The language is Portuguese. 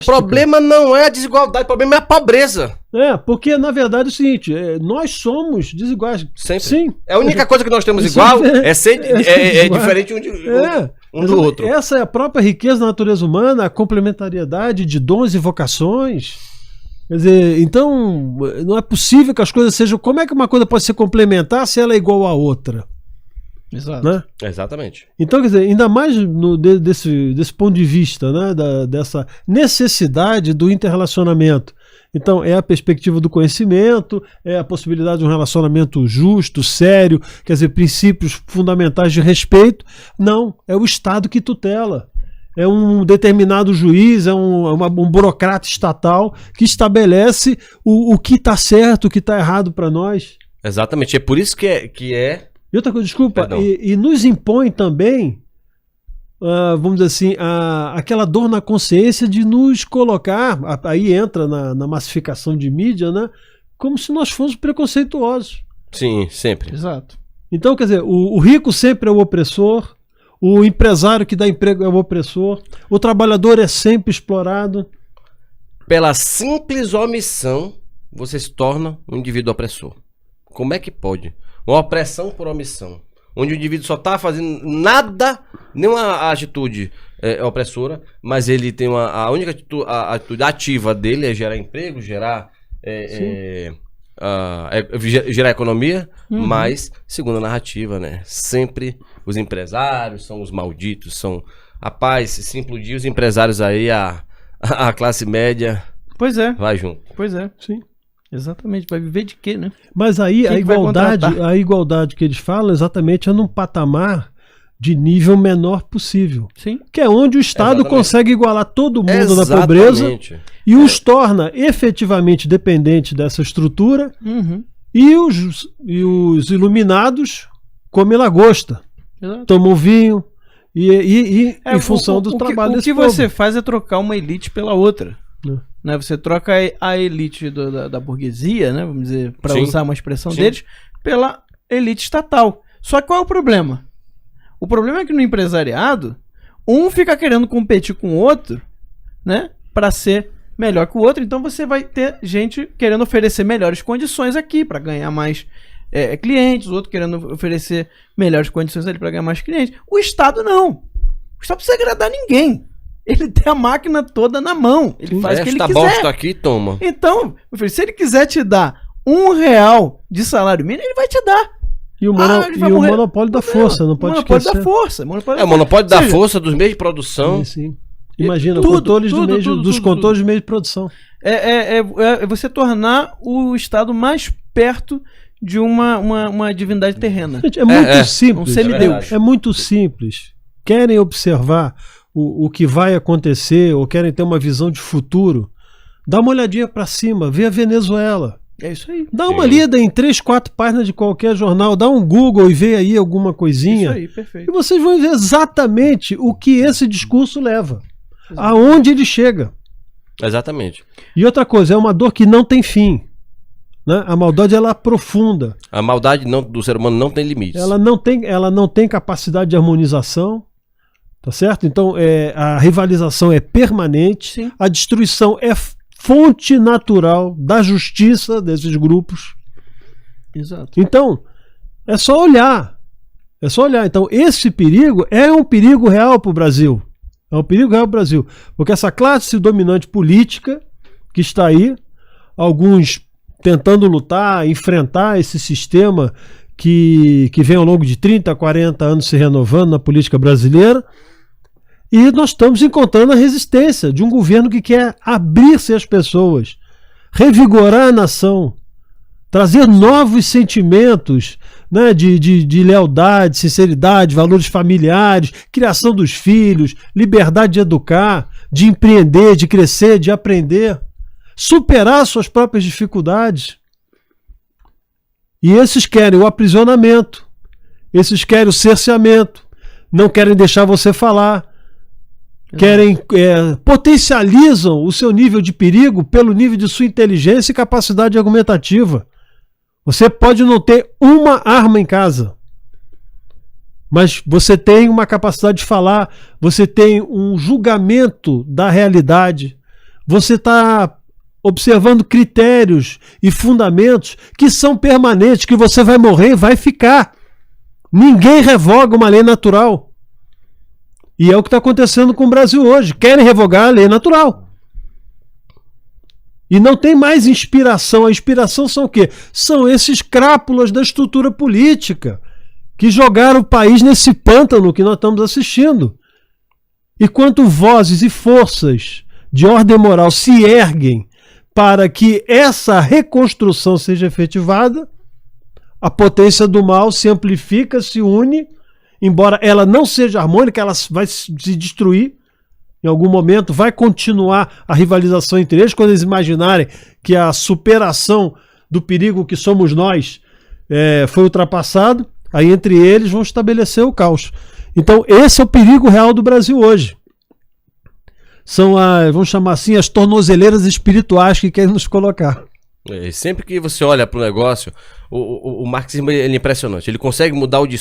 O problema não é a desigualdade, o problema é a pobreza. Porque na verdade é o seguinte, nós somos desiguais. Sempre. Sim. É a única coisa que nós temos igual é diferente um do outro. Essa é a própria riqueza da natureza humana, a complementariedade de dons e vocações. Quer dizer, então não é possível que as coisas sejam... Como é que uma coisa pode ser complementar se ela é igual à outra? Exato. Né? Exatamente. Então, quer dizer, ainda mais desse ponto de vista, né, dessa necessidade do interrelacionamento. Então, é a perspectiva do conhecimento, é a possibilidade de um relacionamento justo, sério, quer dizer, princípios fundamentais de respeito. Não, é o Estado que tutela. É um determinado juiz, é um burocrata estatal que estabelece o que está certo, o que está errado para nós. Exatamente, é por isso que é... E outra coisa, desculpa, e nos impõe também, vamos dizer assim, aquela dor na consciência de nos colocar, aí entra na massificação de mídia, né, como se nós fôssemos preconceituosos. Sim, sempre. Exato. Então, quer dizer, o rico sempre é o opressor, o empresário que dá emprego é o opressor, o trabalhador é sempre explorado. Pela simples omissão, você se torna um indivíduo opressor. Como é que pode? Uma opressão por omissão, onde o indivíduo só está fazendo nada, nenhuma atitude opressora, mas ele tem a única atitude ativa dele é gerar emprego, gerar economia, mas, segundo a narrativa, né, sempre os empresários são os malditos, rapaz, se implodir os empresários aí, a classe média vai junto. Pois é, sim. Exatamente, vai viver de quê, né? Mas aí a igualdade que eles falam exatamente é num patamar de nível menor possível. Sim. Que é onde o Estado consegue igualar todo mundo na pobreza e os torna efetivamente dependentes dessa estrutura e os iluminados comem lagosta, tomam vinho em função do trabalho desse povo. O que você faz é trocar uma elite pela outra. Né? Você troca a elite da burguesia, né? Vamos dizer, para usar uma expressão deles, pela elite estatal. Só que qual é o problema? O problema é que no empresariado, um fica querendo competir com o outro, né? Para ser melhor que o outro. Então você vai ter gente querendo oferecer melhores condições aqui para ganhar mais clientes, o outro querendo oferecer melhores condições ali para ganhar mais clientes. O Estado não. O Estado não precisa agradar ninguém. Ele tem a máquina toda na mão. Ele faz o que ele quiser. Bosta aqui, toma. Então, meu filho, se ele quiser te dar R$1 de salário mínimo, ele vai te dar. E o monopólio da força, não pode esquecer. O monopólio da força dos meios de produção. Sim. Imagina, controles dos controles de meios de produção. É você tornar o Estado mais perto de uma divindade terrena. Gente, é muito simples. Um semideus. É muito simples. Querem observar o que vai acontecer ou querem ter uma visão de futuro, dá uma olhadinha para cima, vê a Venezuela. É isso aí. Dá uma lida em 3, 4 páginas de qualquer jornal, dá um Google e vê aí alguma coisinha. Isso aí, perfeito. E vocês vão ver exatamente o que esse discurso leva, aonde ele chega. Exatamente. E outra coisa, é uma dor que não tem fim. Né? A maldade, ela é profunda. A maldade do ser humano não tem limites. Ela não tem capacidade de harmonização. Tá certo? Então a rivalização é permanente, sim. A destruição é fonte natural da justiça desses grupos. Exato. Então, é só olhar. É só olhar. Então, esse perigo é um perigo real para o Brasil. É um perigo real para o Brasil. Porque essa classe dominante política que está aí, alguns tentando lutar, enfrentar esse sistema que vem ao longo de 30, 40 anos se renovando na política brasileira. E nós estamos encontrando a resistência de um governo que quer abrir-se às pessoas, revigorar a nação, trazer novos sentimentos, né, de lealdade, sinceridade, valores familiares, criação dos filhos, liberdade de educar, de empreender, de crescer, de aprender, superar suas próprias dificuldades. E esses querem o aprisionamento, esses querem o cerceamento, não querem deixar você falar, potencializam o seu nível de perigo pelo nível de sua inteligência e capacidade argumentativa. Você pode não ter uma arma em casa, mas você tem uma capacidade de falar, você tem um julgamento da realidade, você está observando critérios e fundamentos que são permanentes, que você vai morrer e vai ficar. Ninguém revoga uma lei natural. E é o que está acontecendo com o Brasil hoje. Querem revogar a lei natural. E não tem mais inspiração. A inspiração são o quê? São esses crápulas da estrutura política que jogaram o país nesse pântano que nós estamos assistindo. E quanto vozes e forças de ordem moral se erguem para que essa reconstrução seja efetivada, a potência do mal se amplifica, se une, embora ela não seja harmônica, ela vai se destruir em algum momento, vai continuar a rivalização entre eles, quando eles imaginarem que a superação do perigo que somos nós foi ultrapassado, aí entre eles vão estabelecer o caos. Então esse é o perigo real do Brasil hoje. São, vamos chamar assim, as tornozeleiras espirituais que querem nos colocar. Sempre que você olha para o negócio, o marxismo ele é impressionante. Ele consegue mudar o discurso